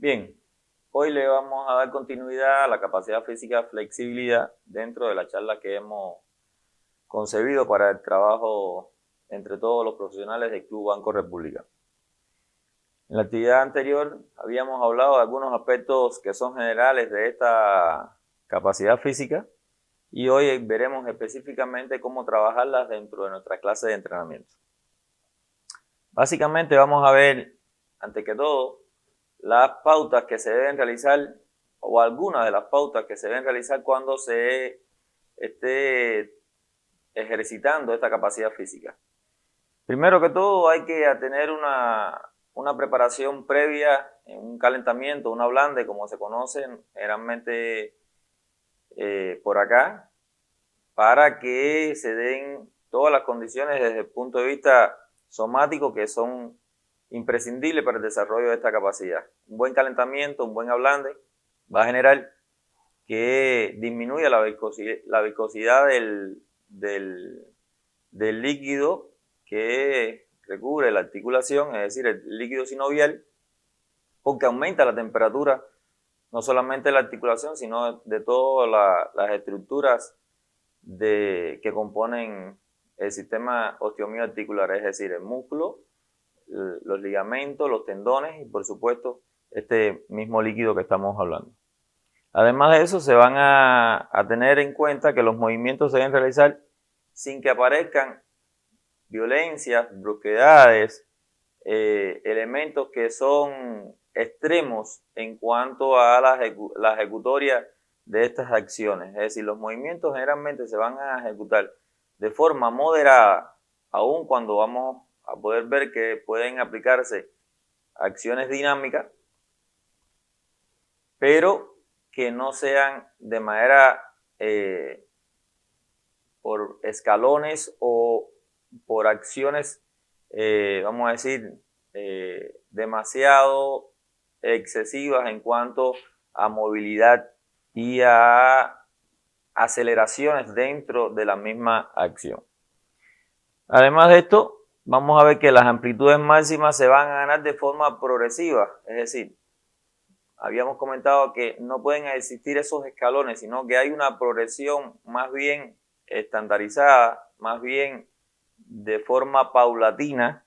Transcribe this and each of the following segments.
Bien, hoy le vamos a dar continuidad a la capacidad física flexibilidad dentro de la charla que hemos concebido para el trabajo entre todos los profesionales del Club Banco República. En la actividad anterior habíamos hablado de algunos aspectos que son generales de esta capacidad física y hoy veremos específicamente cómo trabajarlas dentro de nuestra clase de entrenamiento. Básicamente vamos a ver, antes que todo, las pautas que se deben realizar o algunas de las pautas que se deben realizar cuando se esté ejercitando esta capacidad física. Primero que todo hay que tener una preparación previa, un calentamiento, una blande, como se conocen generalmente por acá, para que se den todas las condiciones desde el punto de vista somático que son imprescindibles para el desarrollo de esta capacidad. Un buen calentamiento, un buen ablande va a generar que disminuya la viscosidad del líquido que recubre la articulación, es decir, el líquido sinovial, porque aumenta la temperatura no solamente de la articulación, sino de todas las estructuras que componen el sistema osteomioarticular, es decir, el músculo, los ligamentos, los tendones y por supuesto este mismo líquido que estamos hablando. Además de eso, se van a tener en cuenta que los movimientos se deben realizar sin que aparezcan violencias, brusquedades, elementos que son extremos en cuanto a la ejecutoria de estas acciones. Es decir, los movimientos generalmente se van a ejecutar de forma moderada, aun cuando vamos a poder ver que pueden aplicarse acciones dinámicas, pero que no sean de manera por escalones o por acciones, vamos a decir, demasiado excesivas en cuanto a movilidad y a aceleraciones dentro de la misma acción. Además de esto, vamos a ver que las amplitudes máximas se van a ganar de forma progresiva, es decir, habíamos comentado que no pueden existir esos escalones, sino que hay una progresión más bien estandarizada, más bien de forma paulatina,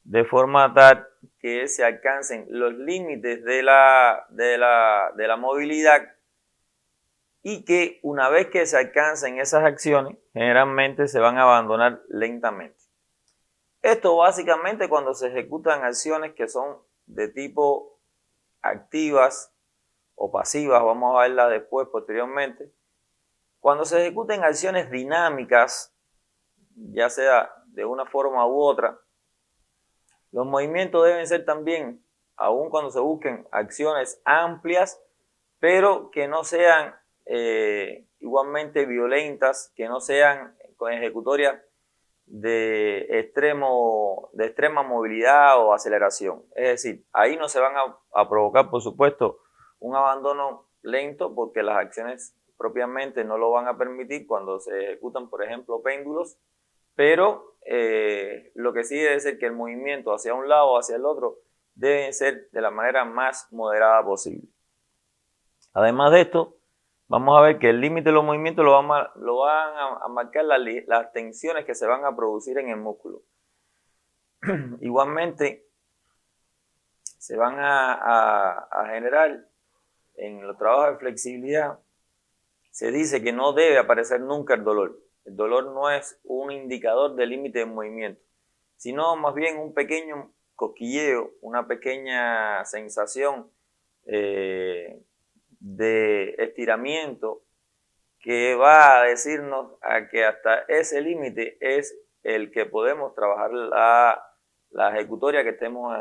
de forma tal que se alcancen los límites de la movilidad y que una vez que se alcancen esas acciones, generalmente se van a abandonar lentamente. Esto básicamente cuando se ejecutan acciones que son de tipo activas o pasivas, vamos a verlas después, posteriormente. Cuando se ejecuten acciones dinámicas, ya sea de una forma u otra, los movimientos deben ser también, aun cuando se busquen acciones amplias, pero que no sean igualmente violentas, que no sean con ejecutorias de extrema movilidad o aceleración. Es decir, ahí no se van a provocar, por supuesto, un abandono lento porque las acciones propiamente no lo van a permitir cuando se ejecutan, por ejemplo, péndulos, pero lo que sí debe ser que el movimiento hacia un lado o hacia el otro debe ser de la manera más moderada posible. Además de esto, vamos a ver que el límite de los movimientos lo van a marcar las tensiones que se van a producir en el músculo. Igualmente, se van a generar en los trabajos de flexibilidad, se dice que no debe aparecer nunca el dolor. El dolor no es un indicador de límite de movimiento, sino más bien un pequeño cosquilleo, una pequeña sensación de estiramiento que va a decirnos a que hasta ese límite es el que podemos trabajar la ejecutoria que estemos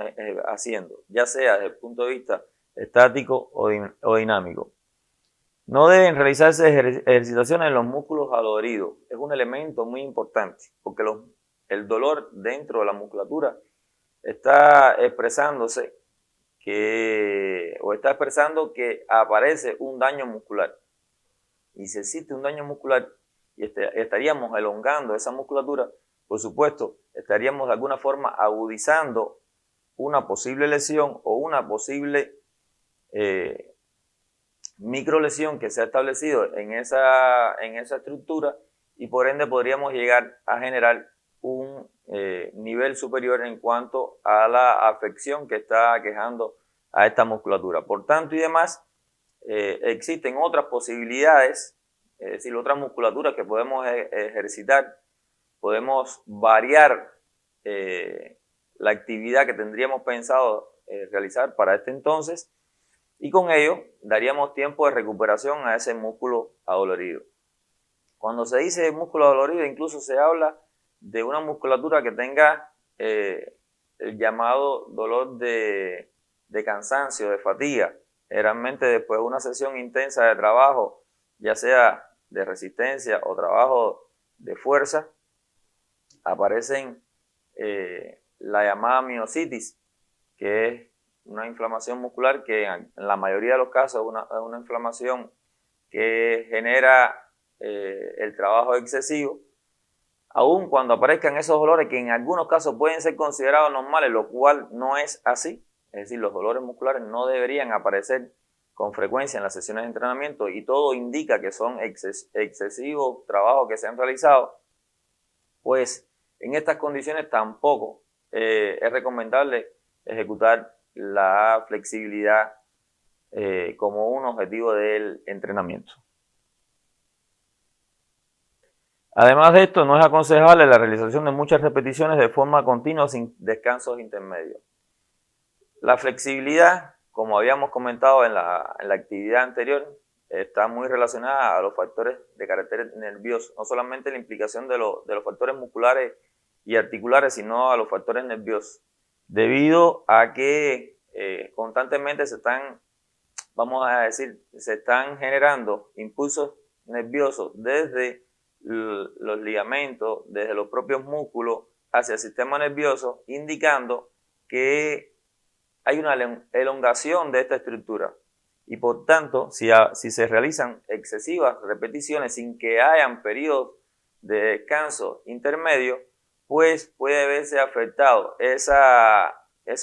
haciendo, ya sea desde el punto de vista estático o dinámico. No deben realizarse ejercitaciones en los músculos adoloridos. Es un elemento muy importante porque el dolor dentro de la musculatura está expresándose está expresando que aparece un daño muscular. Y si existe un daño muscular y estaríamos elongando esa musculatura, por supuesto, estaríamos de alguna forma agudizando una posible lesión o una posible microlesión que se ha establecido en esa estructura, y por ende podríamos llegar a generar un nivel superior en cuanto a la afección que está aquejando a esta musculatura. Por tanto y demás, existen otras posibilidades, es decir, otras musculaturas que podemos ejercitar. Podemos variar la actividad que tendríamos pensado realizar para este entonces, y con ello daríamos tiempo de recuperación a ese músculo adolorido. Cuando se dice músculo adolorido, incluso se habla de una musculatura que tenga el llamado dolor de cansancio, de fatiga. Generalmente después de una sesión intensa de trabajo, ya sea de resistencia o trabajo de fuerza, aparecen la llamada miositis, que es una inflamación muscular que en la mayoría de los casos es una inflamación que genera el trabajo excesivo, aun cuando aparezcan esos dolores que en algunos casos pueden ser considerados normales, lo cual no es así. Es decir, los dolores musculares no deberían aparecer con frecuencia en las sesiones de entrenamiento, y todo indica que son excesivos trabajos que se han realizado. Pues en estas condiciones tampoco es recomendable ejecutar la flexibilidad como un objetivo del entrenamiento. Además de esto, no es aconsejable la realización de muchas repeticiones de forma continua sin descansos intermedios. La flexibilidad, como habíamos comentado en la actividad anterior, está muy relacionada a los factores de carácter nervioso, no solamente la implicación de los factores musculares y articulares, sino a los factores nerviosos, debido a que constantemente se están generando impulsos nerviosos desde los ligamentos, desde los propios músculos hacia el sistema nervioso, indicando que hay una elongación de esta estructura, y por tanto, si se realizan excesivas repeticiones sin que hayan periodos de descanso intermedio, pues puede verse afectado esa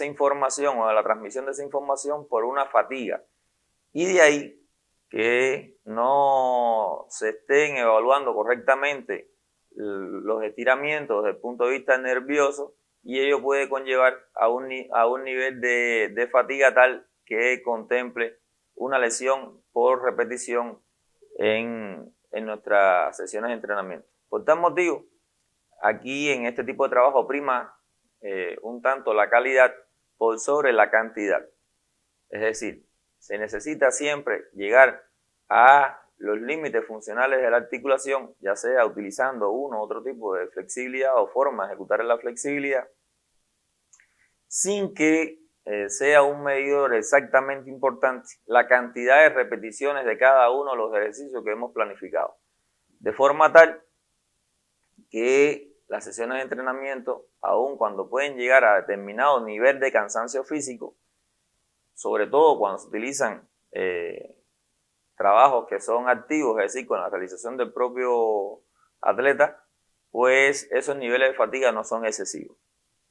información o la transmisión de esa información por una fatiga, y de ahí que no se estén evaluando correctamente los estiramientos desde el punto de vista nervioso, y ello puede conllevar a un nivel de fatiga tal que contemple una lesión por repetición en nuestras sesiones de entrenamiento. Por tal motivo, aquí en este tipo de trabajo prima un tanto la calidad por sobre la cantidad. Es decir, se necesita siempre llegar a los límites funcionales de la articulación, ya sea utilizando uno u otro tipo de flexibilidad o forma de ejecutar la flexibilidad, sin que sea un medidor exactamente importante la cantidad de repeticiones de cada uno de los ejercicios que hemos planificado, de forma tal que las sesiones de entrenamiento, aun cuando pueden llegar a determinado nivel de cansancio físico, sobre todo cuando se utilizan trabajos que son activos, es decir, con la realización del propio atleta, pues esos niveles de fatiga no son excesivos.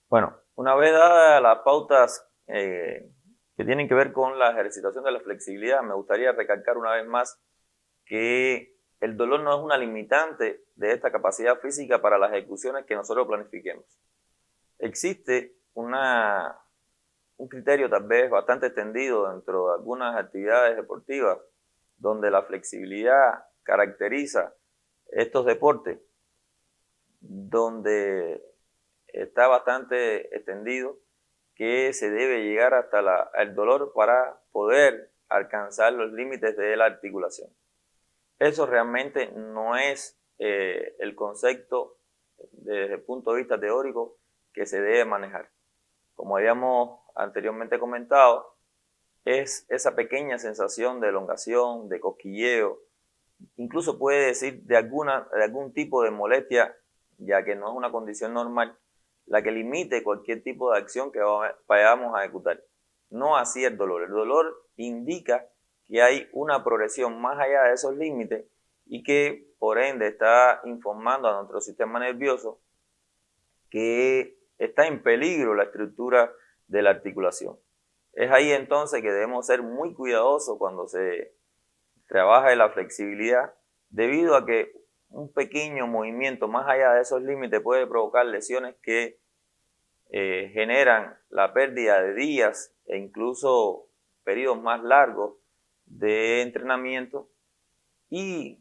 Bueno, una vez dadas las pautas que tienen que ver con la ejercitación de la flexibilidad, me gustaría recalcar una vez más que el dolor no es una limitante de esta capacidad física para las ejecuciones que nosotros planifiquemos. Existe un criterio tal vez bastante extendido dentro de algunas actividades deportivas donde la flexibilidad caracteriza estos deportes, donde está bastante extendido que se debe llegar hasta el dolor para poder alcanzar los límites de la articulación. Eso realmente no es el concepto desde el punto de vista teórico que se debe manejar. Como habíamos anteriormente comentado, es esa pequeña sensación de elongación, de cosquilleo, incluso puede decir de algún tipo de molestia, ya que no es una condición normal, la que limite cualquier tipo de acción que vayamos a ejecutar. No así el dolor. El dolor indica que hay una progresión más allá de esos límites y que por ende está informando a nuestro sistema nervioso que está en peligro la estructura de la articulación. Es ahí entonces que debemos ser muy cuidadosos cuando se trabaja en la flexibilidad, debido a que un pequeño movimiento más allá de esos límites puede provocar lesiones que generan la pérdida de días e incluso periodos más largos de entrenamiento, y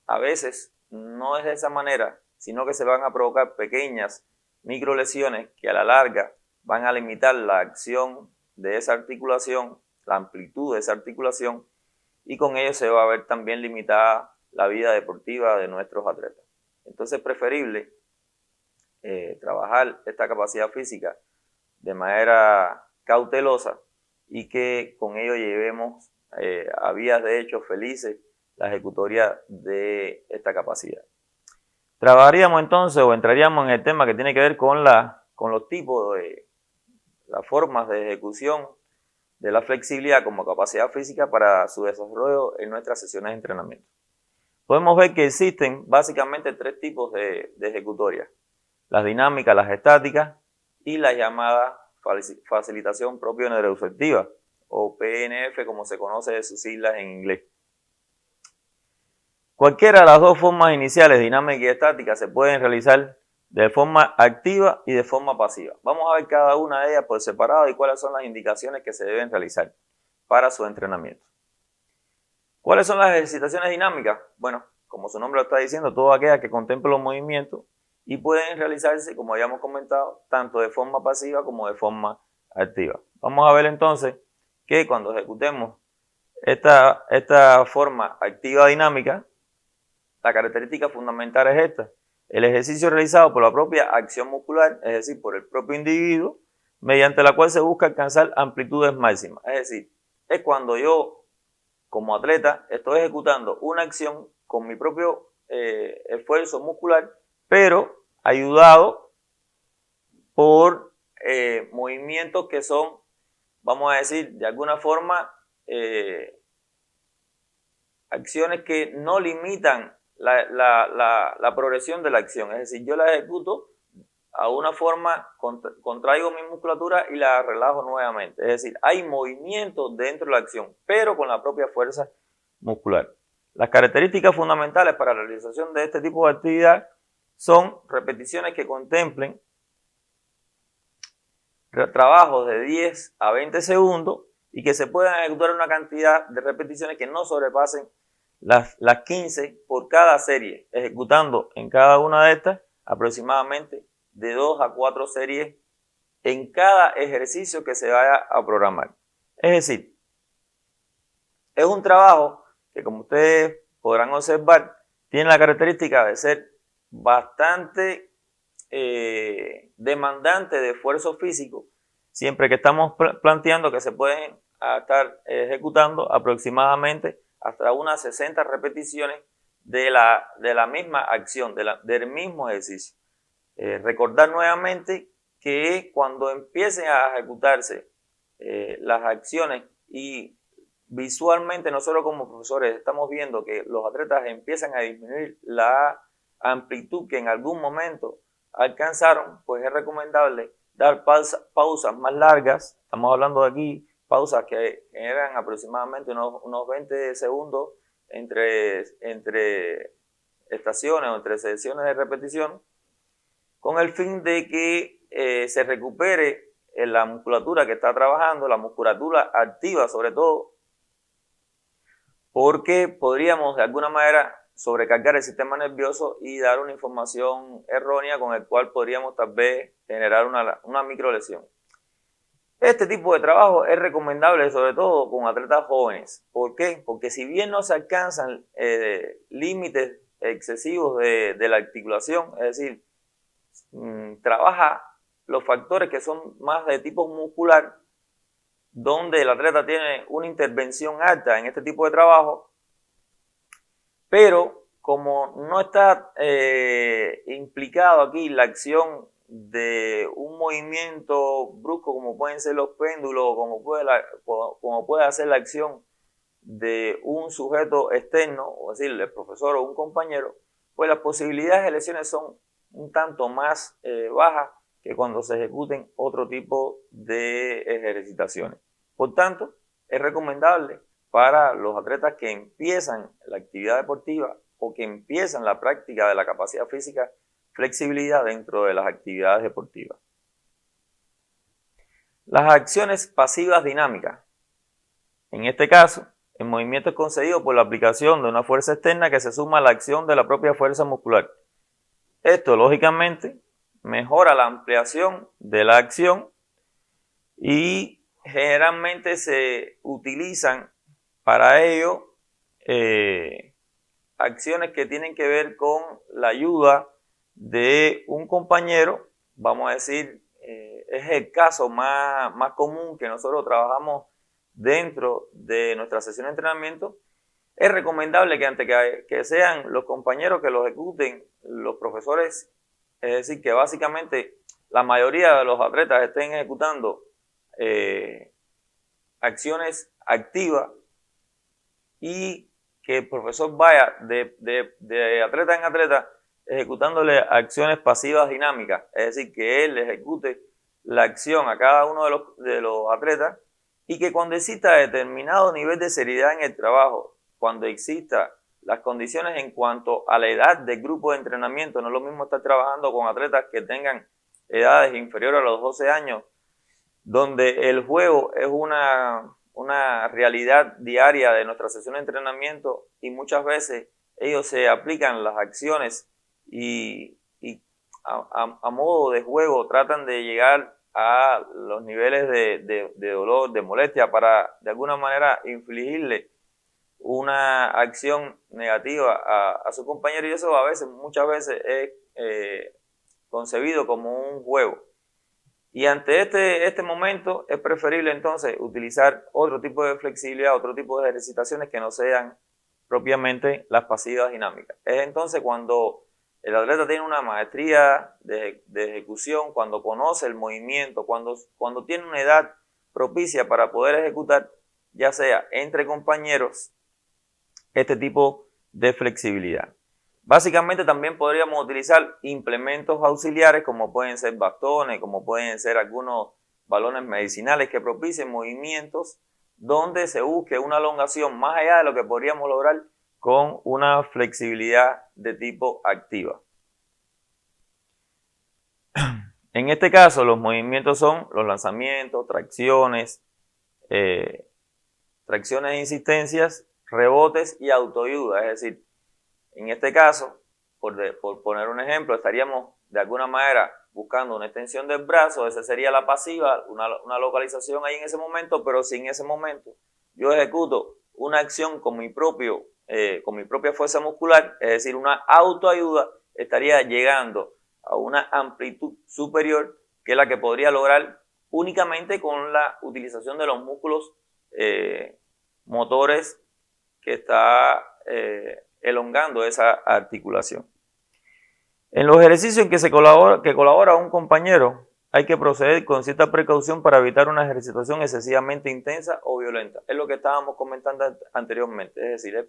a veces no es de esa manera, sino que se van a provocar pequeñas microlesiones que a la larga van a limitar la acción de esa articulación, la amplitud de esa articulación, y con ello se va a ver también limitada la vida deportiva de nuestros atletas. Entonces es preferible trabajar esta capacidad física de manera cautelosa y que con ello llevemos a vías de hecho felices la ejecutoria de esta capacidad. Trabajaríamos entonces o entraríamos en el tema que tiene que ver con los tipos de las formas de ejecución de la flexibilidad como capacidad física para su desarrollo en nuestras sesiones de entrenamiento. Podemos ver que existen básicamente tres tipos de ejecutorias: las dinámicas, las estáticas y la llamada facilitación propio-neuroefectiva, o PNF como se conoce de sus siglas en inglés. Cualquiera de las dos formas iniciales, dinámica y estática, se pueden realizar de forma activa y de forma pasiva. Vamos a ver cada una de ellas por separado y cuáles son las indicaciones que se deben realizar para su entrenamiento. ¿Cuáles son las ejercitaciones dinámicas? Bueno, como su nombre lo está diciendo, todas aquellas que contemplan los movimientos y pueden realizarse, como habíamos comentado, tanto de forma pasiva como de forma activa. Vamos a ver entonces que cuando ejecutemos esta forma activa dinámica, la característica fundamental es esta: el ejercicio realizado por la propia acción muscular, es decir, por el propio individuo, mediante la cual se busca alcanzar amplitudes máximas. Es decir, es cuando yo, como atleta, estoy ejecutando una acción con mi propio esfuerzo muscular, pero ayudado por movimientos que son, vamos a decir, de alguna forma, acciones que no limitan la progresión de la acción. Es decir, yo la ejecuto a una forma, contraigo mi musculatura y la relajo nuevamente. Es decir, hay movimiento dentro de la acción, pero con la propia fuerza muscular. Las características fundamentales para la realización de este tipo de actividad son repeticiones que contemplen trabajos de 10 a 20 segundos y que se puedan ejecutar una cantidad de repeticiones que no sobrepasen las 15 por cada serie, ejecutando en cada una de estas aproximadamente de 2 a 4 series en cada ejercicio que se vaya a programar. Es decir, es un trabajo que, como ustedes podrán observar, tiene la característica de ser bastante demandante de esfuerzo físico, siempre que estamos planteando que se pueden estar ejecutando aproximadamente hasta unas 60 repeticiones de la misma acción, del mismo ejercicio. Recordar nuevamente que cuando empiecen a ejecutarse las acciones y visualmente nosotros como profesores estamos viendo que los atletas empiezan a disminuir la amplitud que en algún momento alcanzaron, pues es recomendable dar pausas más largas. Estamos hablando de aquí pausas que generan aproximadamente unos 20 segundos entre estaciones o entre sesiones de repetición, con el fin de que se recupere la musculatura que está trabajando, la musculatura activa sobre todo, porque podríamos de alguna manera sobrecargar el sistema nervioso y dar una información errónea con el cual podríamos tal vez generar una microlesión. Este tipo de trabajo es recomendable sobre todo con atletas jóvenes. ¿Por qué? Porque si bien no se alcanzan límites excesivos de la articulación, es decir, trabaja los factores que son más de tipo muscular, donde el atleta tiene una intervención alta en este tipo de trabajo, pero como no está implicado aquí la acción de un movimiento brusco como pueden ser los péndulos, como puede hacer la acción de un sujeto externo, o decir, el profesor o un compañero, pues las posibilidades de lesiones son un tanto más bajas que cuando se ejecuten otro tipo de ejercitaciones. Por tanto, es recomendable para los atletas que empiezan la actividad deportiva o que empiezan la práctica de la capacidad física, flexibilidad dentro de las actividades deportivas. Las acciones pasivas dinámicas. En este caso, el movimiento es concedido por la aplicación de una fuerza externa que se suma a la acción de la propia fuerza muscular. Esto, lógicamente, mejora la ampliación de la acción y generalmente se utilizan para ello acciones que tienen que ver con la ayuda de un compañero, vamos a decir, es el caso más común que nosotros trabajamos dentro de nuestra sesión de entrenamiento. Es recomendable que antes que sean los compañeros que lo ejecuten, los profesores, es decir, que básicamente la mayoría de los atletas estén ejecutando acciones activas y que el profesor vaya de atleta en atleta ejecutándole acciones pasivas dinámicas, es decir, que él ejecute la acción a cada uno de los atletas y que cuando exista determinado nivel de seriedad en el trabajo, cuando exista las condiciones en cuanto a la edad del grupo de entrenamiento, no es lo mismo estar trabajando con atletas que tengan edades inferiores a los 12 años, donde el juego es una realidad diaria de nuestra sesión de entrenamiento y muchas veces ellos se aplican las acciones y a modo de juego tratan de llegar a los niveles de dolor, de molestia, para de alguna manera infligirle una acción negativa a su compañero, y eso muchas veces es concebido como un juego. Y ante este momento es preferible entonces utilizar otro tipo de flexibilidad, otro tipo de ejercitaciones que no sean propiamente las pasivas dinámicas. Es entonces cuando el atleta tiene una maestría de ejecución, cuando conoce el movimiento, cuando tiene una edad propicia para poder ejecutar, ya sea entre compañeros, este tipo de flexibilidad. Básicamente también podríamos utilizar implementos auxiliares como pueden ser bastones, como pueden ser algunos balones medicinales que propicien movimientos donde se busque una elongación más allá de lo que podríamos lograr con una flexibilidad de tipo activa. En este caso los movimientos son los lanzamientos, tracciones e insistencias, rebotes y autoayuda, es decir, en este caso, por poner un ejemplo, estaríamos de alguna manera buscando una extensión del brazo, esa sería la pasiva, una localización ahí en ese momento, pero si en ese momento yo ejecuto una acción con mi propia fuerza muscular, es decir, una autoayuda, estaría llegando a una amplitud superior que la que podría lograr únicamente con la utilización de los músculos motores que está elongando esa articulación. En los ejercicios en que colabora un compañero, hay que proceder con cierta precaución para evitar una ejercitación excesivamente intensa o violenta. Es lo que estábamos comentando anteriormente. Es decir,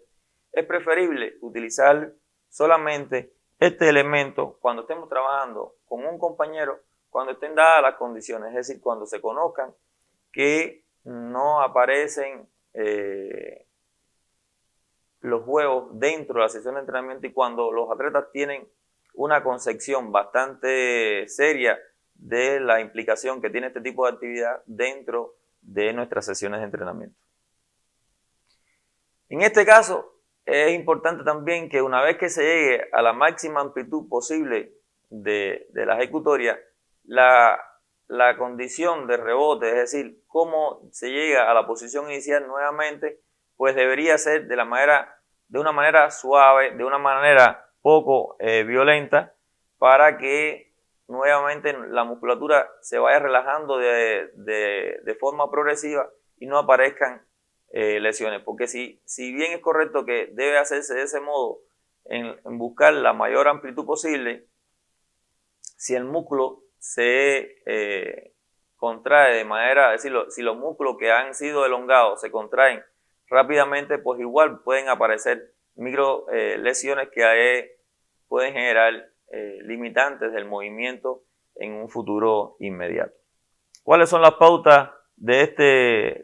es preferible utilizar solamente este elemento cuando estemos trabajando con un compañero, cuando estén dadas las condiciones, es decir, cuando se conozcan que no aparecen los juegos dentro de la sesión de entrenamiento y cuando los atletas tienen una concepción bastante seria de la implicación que tiene este tipo de actividad dentro de nuestras sesiones de entrenamiento. En este caso, es importante también que una vez que se llegue a la máxima amplitud posible de la ejecutoria, la condición de rebote, es decir, cómo se llega a la posición inicial nuevamente, pues debería ser de una manera suave, de una manera poco violenta, para que nuevamente la musculatura se vaya relajando de forma progresiva y no aparezcan lesiones. Porque si bien es correcto que debe hacerse de ese modo en buscar la mayor amplitud posible, si el músculo se contrae de manera, decirlo, si los músculos que han sido elongados se contraen rápidamente, pues igual pueden aparecer micro lesiones que pueden generar limitantes del movimiento en un futuro inmediato. ¿Cuáles son las pautas de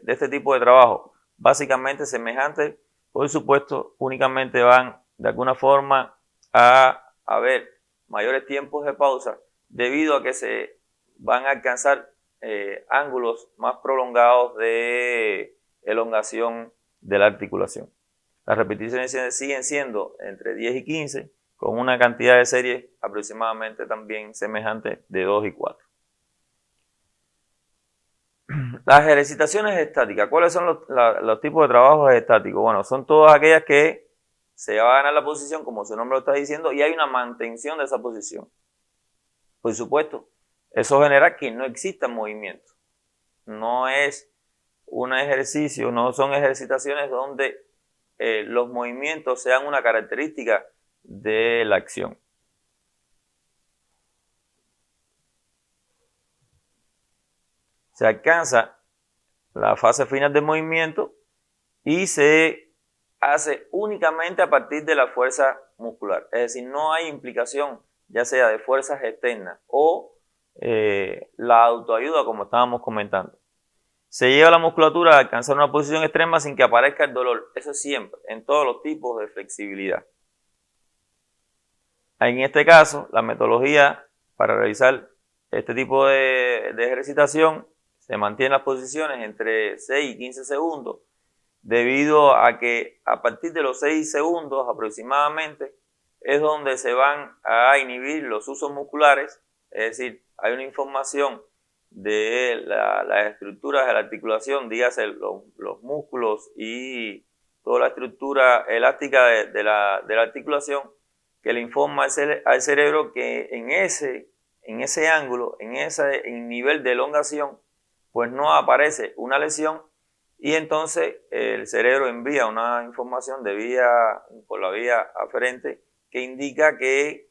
este tipo de trabajo, básicamente semejantes, por supuesto, únicamente van de alguna forma a haber mayores tiempos de pausa debido a que se van a alcanzar ángulos más prolongados de elongación de la articulación. Las repeticiones siguen siendo entre 10 y 15, con una cantidad de series aproximadamente también semejante de 2 y 4. Las ejercitaciones estáticas. ¿Cuáles son los tipos de trabajos estáticos? Bueno, son todas aquellas que se va a ganar la posición, como su nombre lo está diciendo, y hay una mantención de esa posición. Por supuesto, eso genera que no exista movimiento. No es un ejercicio, no son ejercitaciones donde los movimientos sean una característica de la acción. Se alcanza la fase final del movimiento y se hace únicamente a partir de la fuerza muscular. Es decir, no hay implicación ya sea de fuerzas externas o la autoayuda, como estábamos comentando. Se lleva la musculatura a alcanzar una posición extrema sin que aparezca el dolor. Eso es siempre, en todos los tipos de flexibilidad. En este caso, la metodología para realizar este tipo de ejercitación se mantiene las posiciones entre 6 y 15 segundos, debido a que a partir de los 6 segundos aproximadamente es donde se van a inhibir los usos musculares, es decir, hay una información de las estructuras de la articulación, dígase los músculos y toda la estructura elástica de la articulación, que le informa al cerebro que en ese ángulo, en ese nivel de elongación, pues no aparece una lesión, y entonces el cerebro envía una información por la vía aferente que indica que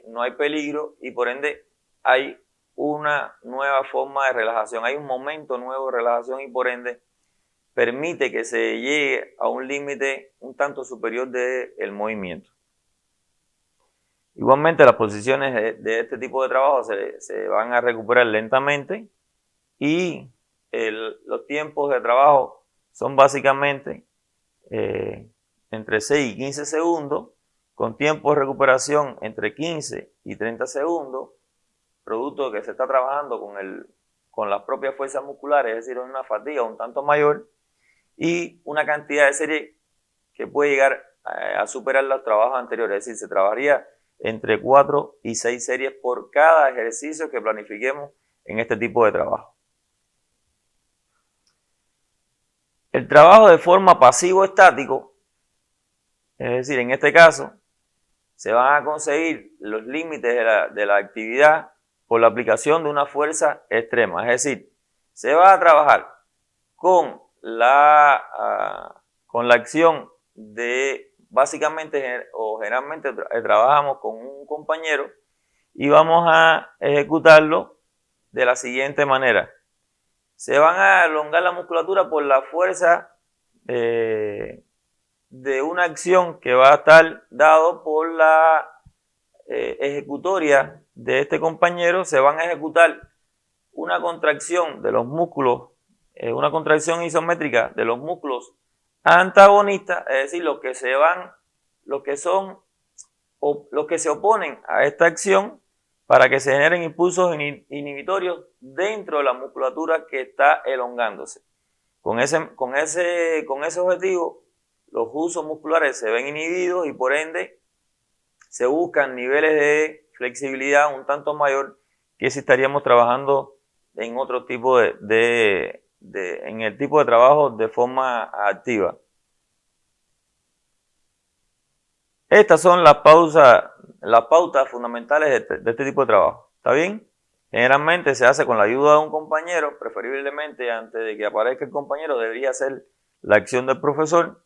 no hay peligro y por ende hay una nueva forma de relajación, hay un momento nuevo de relajación y por ende permite que se llegue a un límite un tanto superior del movimiento. Igualmente las posiciones de este tipo de trabajo se van a recuperar lentamente y los tiempos de trabajo son básicamente entre 6 y 15 segundos, con tiempo de recuperación entre 15 y 30 segundos, producto de que se está trabajando con las propias fuerzas musculares, es decir, una fatiga un tanto mayor, y una cantidad de series que puede llegar a superar los trabajos anteriores, es decir, se trabajaría entre 4 y 6 series por cada ejercicio que planifiquemos en este tipo de trabajo. El trabajo de forma pasivo-estático, es decir, en este caso, se van a conseguir los límites de la actividad por la aplicación de una fuerza extrema. Es decir, se va a trabajar con la acción de, básicamente o generalmente trabajamos con un compañero y vamos a ejecutarlo de la siguiente manera. Se van a elongar la musculatura por la fuerza de una acción que va a estar dado por la ejecutoria de este compañero. Se van a ejecutar una contracción de los músculos, una contracción isométrica de los músculos antagonistas, es decir, los que se oponen a esta acción, para que se generen impulsos inhibitorios dentro de la musculatura que está elongándose. Con ese objetivo, los usos musculares se ven inhibidos y por ende se buscan niveles de flexibilidad un tanto mayor que si estaríamos trabajando en otro tipo en el tipo de trabajo de forma activa. Estas son las pautas fundamentales de este tipo de trabajo. ¿Está bien? Generalmente se hace con la ayuda de un compañero, preferiblemente antes de que aparezca el compañero debería ser la acción del profesor,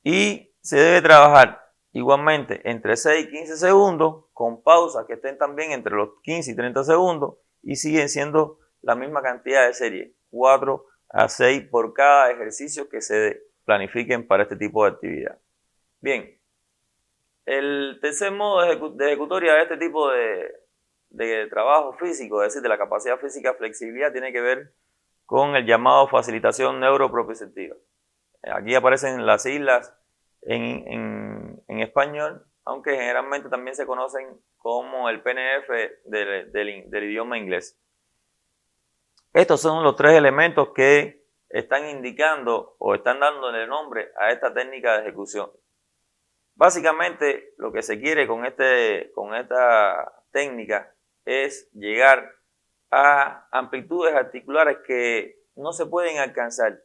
y se debe trabajar igualmente entre 6 y 15 segundos con pausas que estén también entre los 15 y 30 segundos y siguen siendo la misma cantidad de series, 4 a 6 por cada ejercicio que se planifiquen para este tipo de actividad. Bien. El tercer modo de ejecutoria de este tipo de trabajo físico, es decir, de la capacidad física flexibilidad, tiene que ver con el llamado facilitación neuroproprioceptiva. Aquí aparecen las siglas en español, aunque generalmente también se conocen como el PNF del idioma inglés. Estos son los tres elementos que están indicando o están dándole nombre a esta técnica de ejecución. Básicamente lo que se quiere con esta técnica es llegar a amplitudes articulares que no se pueden alcanzar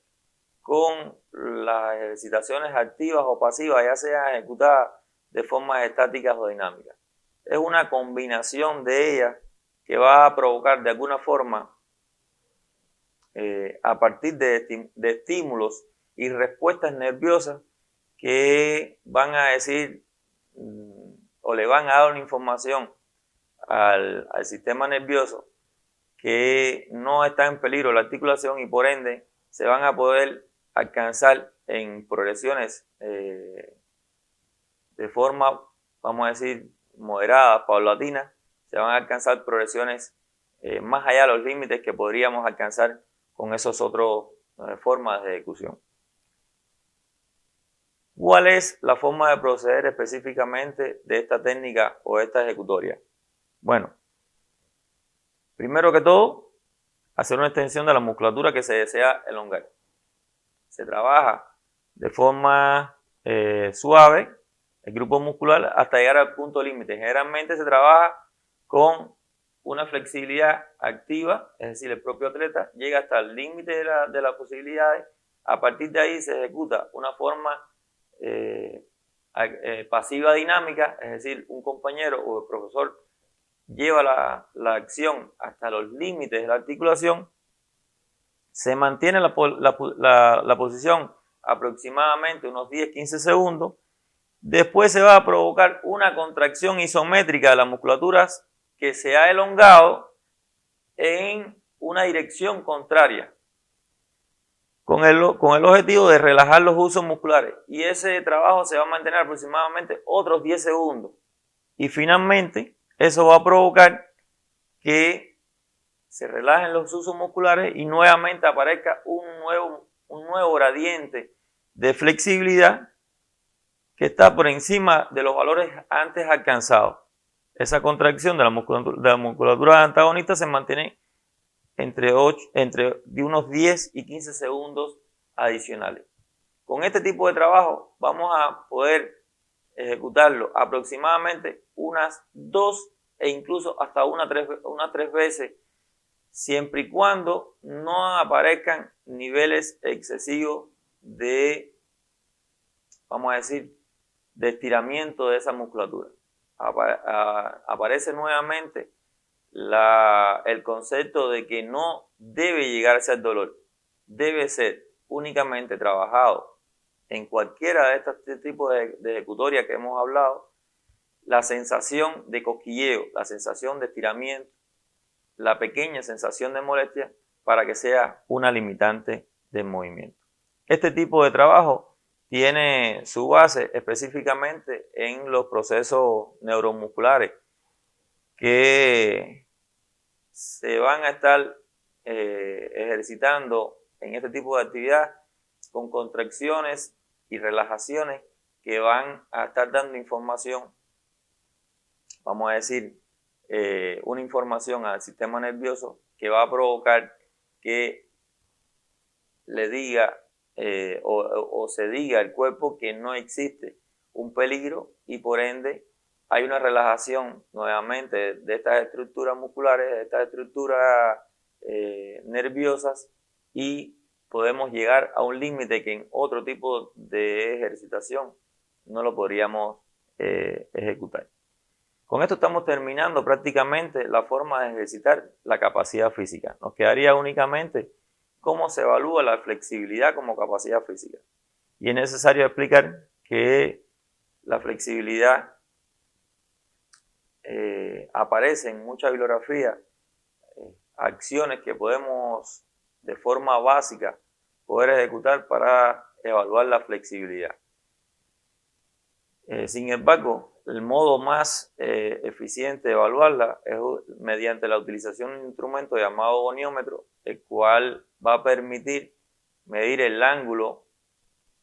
con las ejercitaciones activas o pasivas, ya sean ejecutadas de formas estáticas o dinámicas. Es una combinación de ellas que va a provocar de alguna forma, a partir de estímulos y respuestas nerviosas que van a decir o le van a dar una información al sistema nervioso que no está en peligro la articulación y por ende se van a poder alcanzar en progresiones de forma, vamos a decir, moderada, paulatina, se van a alcanzar progresiones más allá de los límites que podríamos alcanzar con esas otras formas de ejecución. ¿Cuál es la forma de proceder específicamente de esta técnica o esta ejecutoria? Bueno, primero que todo, hacer una extensión de la musculatura que se desea elongar. Se trabaja de forma suave el grupo muscular hasta llegar al punto límite. Generalmente se trabaja con una flexibilidad activa, es decir, el propio atleta llega hasta el límite de las posibilidades. A partir de ahí se ejecuta una forma pasiva dinámica, es decir, un compañero o el profesor lleva la acción hasta los límites de la articulación, se mantiene la posición aproximadamente unos 10-15 segundos, después se va a provocar una contracción isométrica de las musculaturas que se ha elongado en una dirección contraria, con el objetivo de relajar los usos musculares, y ese trabajo se va a mantener aproximadamente otros 10 segundos y finalmente eso va a provocar que se relajen los usos musculares y nuevamente aparezca un nuevo gradiente de flexibilidad que está por encima de los valores antes alcanzados. Esa contracción de la musculatura antagonista se mantiene entre de unos 10 y 15 segundos adicionales. Con este tipo de trabajo vamos a poder ejecutarlo aproximadamente unas 2 e incluso hasta unas 3 veces, siempre y cuando no aparezcan niveles excesivos de, vamos a decir, de estiramiento de esa musculatura. Aparece nuevamente el concepto de que no debe llegarse al dolor, debe ser únicamente trabajado en cualquiera de estos tipos de ejecutorias que hemos hablado, la sensación de cosquilleo, la sensación de estiramiento, la pequeña sensación de molestia para que sea una limitante del movimiento. Este tipo de trabajo tiene su base específicamente en los procesos neuromusculares que se van a estar ejercitando en este tipo de actividad con contracciones y relajaciones que van a estar dando información, vamos a decir, una información al sistema nervioso que va a provocar que le diga o se diga al cuerpo que no existe un peligro y por ende hay una relajación nuevamente de estas estructuras musculares, de estas estructuras nerviosas, y podemos llegar a un límite que en otro tipo de ejercitación no lo podríamos ejecutar. Con esto estamos terminando prácticamente la forma de ejercitar la capacidad física. Nos quedaría únicamente cómo se evalúa la flexibilidad como capacidad física. Y es necesario explicar que la flexibilidad aparece en mucha bibliografía, acciones que podemos de forma básica poder ejecutar para evaluar la flexibilidad. Sin embargo, el modo más eficiente de evaluarla es mediante la utilización de un instrumento llamado goniómetro, el cual va a permitir medir el ángulo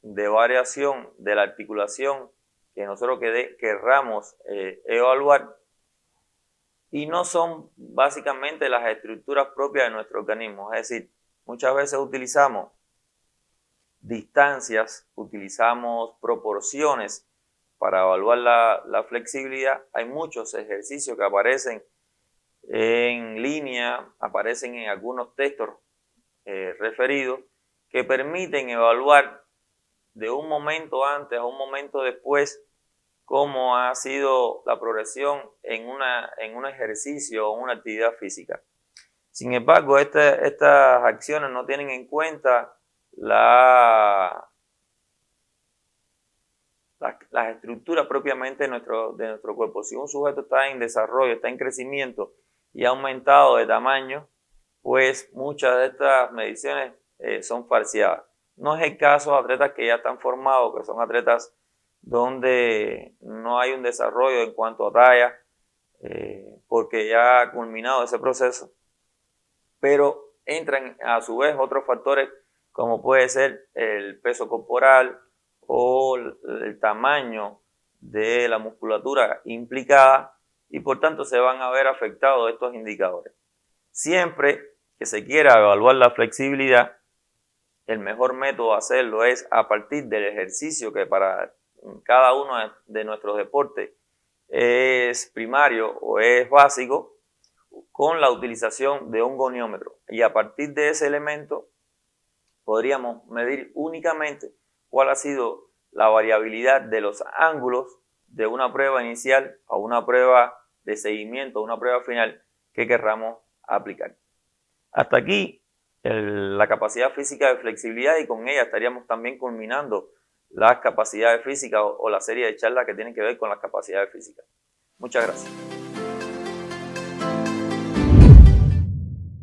de variación de la articulación que nosotros querramos evaluar, y no son básicamente las estructuras propias de nuestro organismo. Es decir, muchas veces utilizamos distancias, utilizamos proporciones para evaluar la flexibilidad. Hay muchos ejercicios que aparecen en línea, aparecen en algunos textos referidos, que permiten evaluar de un momento antes a un momento después cómo ha sido la progresión en un ejercicio o una actividad física. Sin embargo, estas acciones no tienen en cuenta las estructuras propiamente de nuestro cuerpo. Si un sujeto está en desarrollo, está en crecimiento y ha aumentado de tamaño, pues muchas de estas mediciones son falseadas. No es el caso de atletas que ya están formados, que son atletas donde no hay un desarrollo en cuanto a talla, porque ya ha culminado ese proceso, pero entran a su vez otros factores como puede ser el peso corporal o el tamaño de la musculatura implicada, y por tanto se van a ver afectados estos indicadores. Siempre que se quiera evaluar la flexibilidad, el mejor método de hacerlo es a partir del ejercicio que para cada uno de nuestros deportes es primario o es básico, con la utilización de un goniómetro. Y a partir de ese elemento podríamos medir únicamente cuál ha sido la variabilidad de los ángulos de una prueba inicial a una prueba de seguimiento, a una prueba final que querramos aplicar. Hasta aquí la capacidad física de flexibilidad, y con ella estaríamos también culminando las capacidades físicas o la serie de charlas que tienen que ver con las capacidades físicas. Muchas gracias.